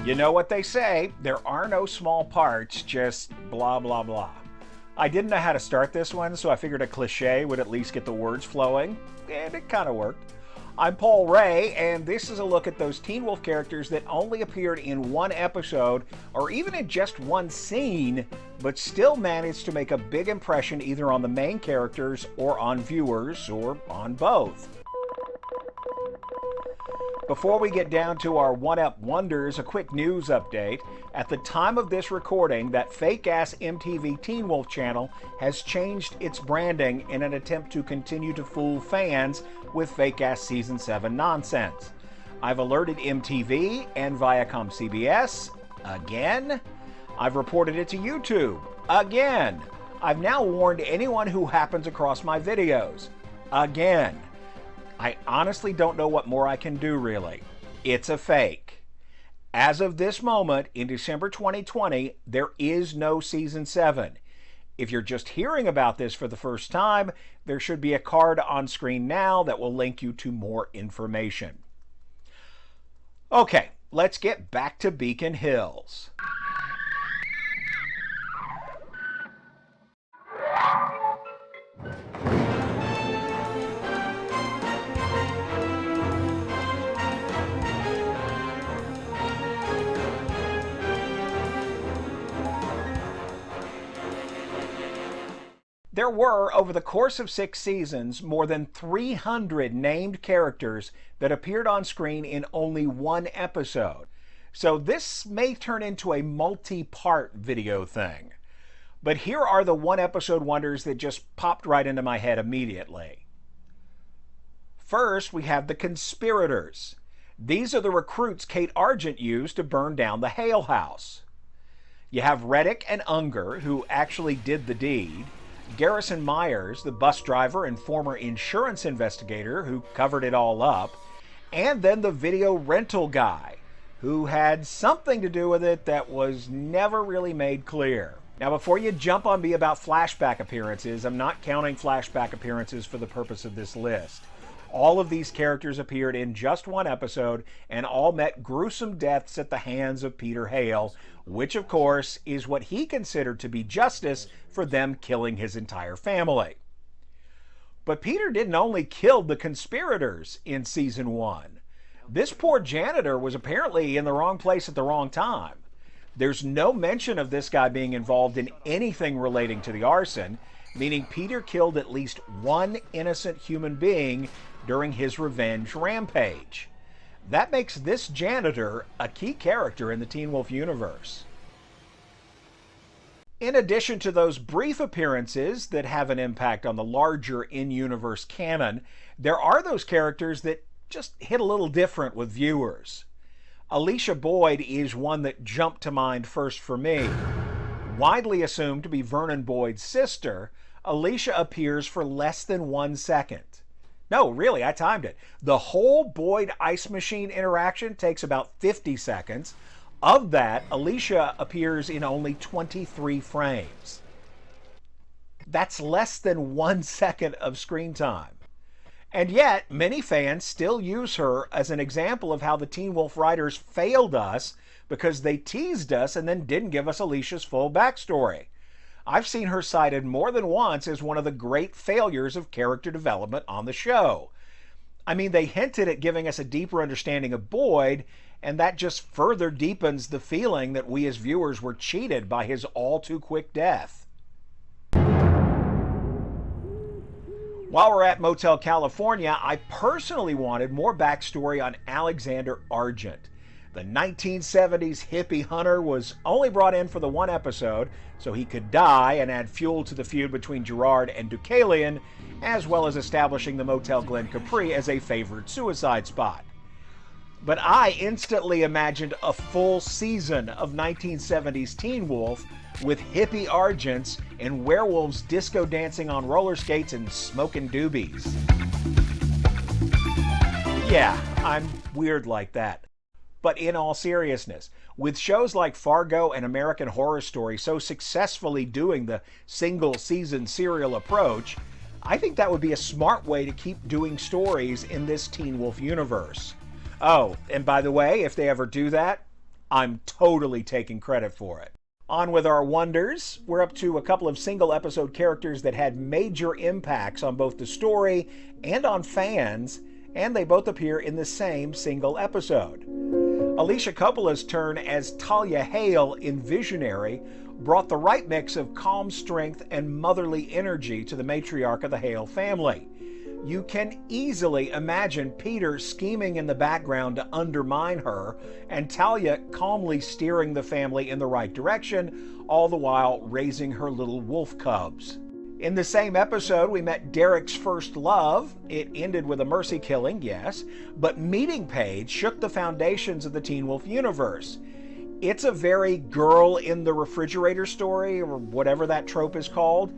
You know what they say, there are no small parts, just blah blah blah. I didn't know how to start this one, so I figured a cliche would at least get the words flowing, and it kind of worked. I'm Paul Ray, and this is a look at those Teen Wolf characters that only appeared in one episode, or even in just one scene, but still managed to make a big impression either on the main characters, or on viewers, or on both. Before we get down to our one-up wonders, a quick news update. At the time of this recording, that fake-ass MTV Teen Wolf channel has changed its branding in an attempt to continue to fool fans with fake-ass Season 7 nonsense. I've alerted MTV and Viacom CBS, again. I've reported it to YouTube, again. I've now warned anyone who happens across my videos, again. I honestly don't know what more I can do, really. It's a fake. As of this moment, in December 2020, there is no Season 7. If you're just hearing about this for the first time, there should be a card on screen now that will link you to more information. Okay, let's get back to Beacon Hills. There were, over the course of 6 seasons, more than 300 named characters that appeared on screen in only one episode. So this may turn into a multi-part video thing. But here are the one-episode wonders that just popped right into my head immediately. First, we have the Conspirators. These are the recruits Kate Argent used to burn down the Hale House. You have Reddick and Unger, who actually did the deed. Garrison Myers, the bus driver and former insurance investigator who covered it all up, and then the video rental guy, who had something to do with it that was never really made clear. Now, before you jump on me about flashback appearances, I'm not counting flashback appearances for the purpose of this list. All of these characters appeared in just one episode and all met gruesome deaths at the hands of Peter Hale, which of course is what he considered to be justice for them killing his entire family. But Peter didn't only kill the Conspirators in Season 1. This poor janitor was apparently in the wrong place at the wrong time. There's no mention of this guy being involved in anything relating to the arson, meaning Peter killed at least one innocent human being during his revenge rampage. That makes this janitor a key character in the Teen Wolf universe. In addition to those brief appearances that have an impact on the larger in-universe canon, there are those characters that just hit a little different with viewers. Alicia Boyd is one that jumped to mind first for me. Widely assumed to be Vernon Boyd's sister, Alicia appears for less than 1 second. No, really, I timed it. The whole Boyd Ice Machine interaction takes about 50 seconds. Of that, Alicia appears in only 23 frames. That's less than 1 second of screen time. And yet, many fans still use her as an example of how the Teen Wolf writers failed us because they teased us and then didn't give us Alicia's full backstory. I've seen her cited more than once as one of the great failures of character development on the show. I mean, they hinted at giving us a deeper understanding of Boyd, and that just further deepens the feeling that we as viewers were cheated by his all-too-quick death. While we're at Motel California, I personally wanted more backstory on Alexander Argent. The 1970s hippie hunter was only brought in for the one episode so he could die and add fuel to the feud between Gerard and Deucalion, as well as establishing the Motel Glen Capri as a favored suicide spot. But I instantly imagined a full season of 1970s Teen Wolf with hippie Argents and werewolves disco dancing on roller skates and smoking doobies. Yeah, I'm weird like that. But in all seriousness, with shows like Fargo and American Horror Story so successfully doing the single-season serial approach, I think that would be a smart way to keep doing stories in this Teen Wolf universe. Oh, and by the way, if they ever do that, I'm totally taking credit for it. On with our wonders. We're up to a couple of single episode characters that had major impacts on both the story and on fans, and they both appear in the same single episode. Alicia Coppola's turn as Talia Hale in Visionary brought the right mix of calm strength and motherly energy to the matriarch of the Hale family. You can easily imagine Peter scheming in the background to undermine her, and Talia calmly steering the family in the right direction, all the while raising her little wolf cubs. In the same episode, we met Derek's first love. It ended with a mercy killing, yes, but meeting Paige shook the foundations of the Teen Wolf universe. It's a very girl in the refrigerator story, or whatever that trope is called.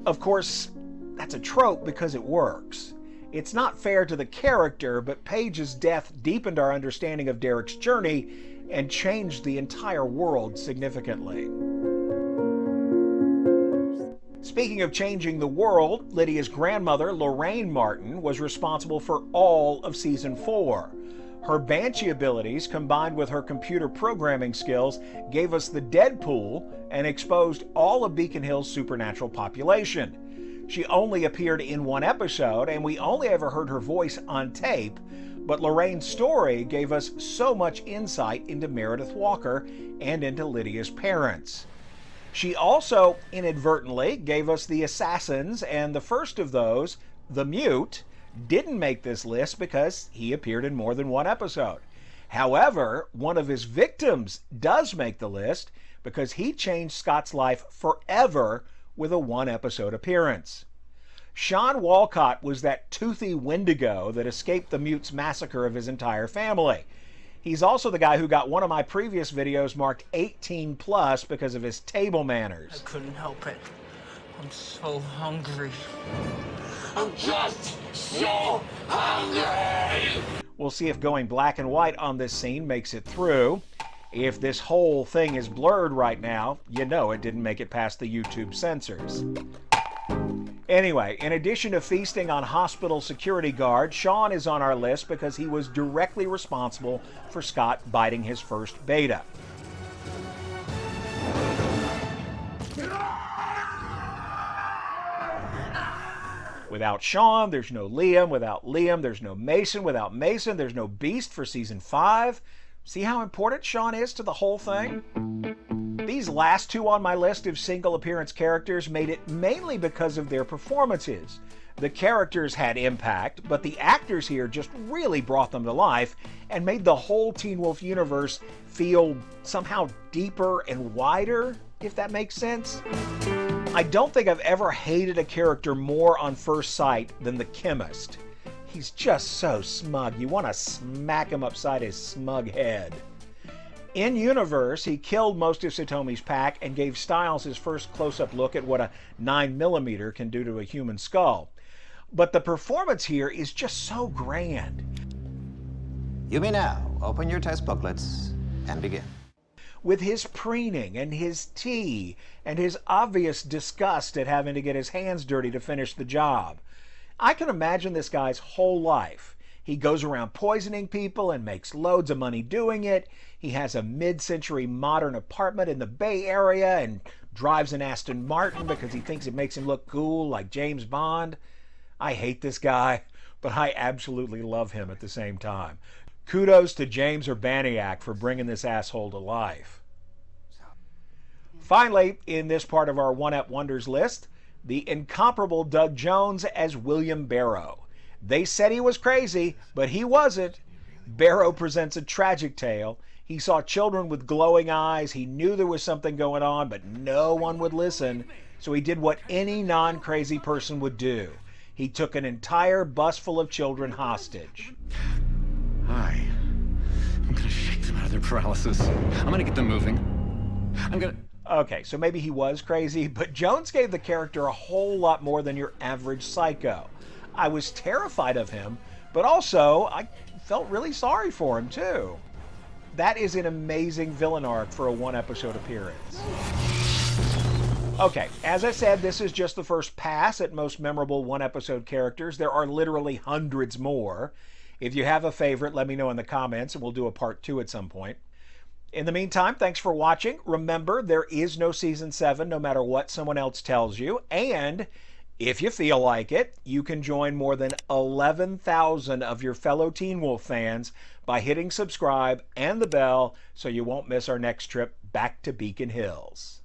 Of course, that's a trope because it works. It's not fair to the character, but Paige's death deepened our understanding of Derek's journey and changed the entire world significantly. Speaking of changing the world, Lydia's grandmother, Lorraine Martin, was responsible for all of Season 4. Her Banshee abilities, combined with her computer programming skills, gave us the Deadpool and exposed all of Beacon Hill's supernatural population. She only appeared in one episode, and we only ever heard her voice on tape, but Lorraine's story gave us so much insight into Meredith Walker and into Lydia's parents. She also inadvertently gave us the Assassins, and the first of those, the Mute, didn't make this list because he appeared in more than one episode. However, one of his victims does make the list because he changed Scott's life forever with a one-episode appearance. Sean Walcott was that toothy Wendigo that escaped the Mute's massacre of his entire family. He's also the guy who got one of my previous videos marked 18 plus because of his table manners. I couldn't help it. I'm so hungry. I'm just so hungry! We'll see if going black and white on this scene makes it through. If this whole thing is blurred right now, you know it didn't make it past the YouTube censors. Anyway, in addition to feasting on hospital security guard, Sean is on our list because he was directly responsible for Scott biting his first beta. Without Sean, there's no Liam. Without Liam, there's no Mason. Without Mason, there's no Beast for Season 5. See how important Sean is to the whole thing? These last two on my list of single appearance characters made it mainly because of their performances. The characters had impact, but the actors here just really brought them to life and made the whole Teen Wolf universe feel somehow deeper and wider, if that makes sense. I don't think I've ever hated a character more on first sight than the Chemist. He's just so smug. You want to smack him upside his smug head. In-universe, he killed most of Satomi's pack and gave Styles his first close-up look at what a 9mm can do to a human skull. But the performance here is just so grand. You may now open your test booklets and begin. With his preening and his tea and his obvious disgust at having to get his hands dirty to finish the job. I can imagine this guy's whole life. He goes around poisoning people and makes loads of money doing it. He has a mid-century modern apartment in the Bay Area and drives an Aston Martin because he thinks it makes him look cool like James Bond. I hate this guy, but I absolutely love him at the same time. Kudos to James Urbaniak for bringing this asshole to life. Finally, in this part of our One-Up Wonders list, the incomparable Doug Jones as William Barrow. They said he was crazy, but he wasn't. Barrow presents a tragic tale. He saw children with glowing eyes. He knew there was something going on, but no one would listen. So he did what any non-crazy person would do. He took an entire bus full of children hostage. Hi. I'm gonna shake them out of their paralysis. I'm gonna get them moving. I'm gonna... Okay, so maybe he was crazy, but Jones gave the character a whole lot more than your average psycho. I was terrified of him, but also I felt really sorry for him too. That is an amazing villain arc for a one-episode appearance. Okay, as I said, this is just the first pass at most memorable one-episode characters. There are literally hundreds more. If you have a favorite, let me know in the comments, and we'll do a part 2 at some point. In the meantime, thanks for watching. Remember, there is no Season 7, no matter what someone else tells you. And if you feel like it, you can join more than 11,000 of your fellow Teen Wolf fans by hitting subscribe and the bell so you won't miss our next trip back to Beacon Hills.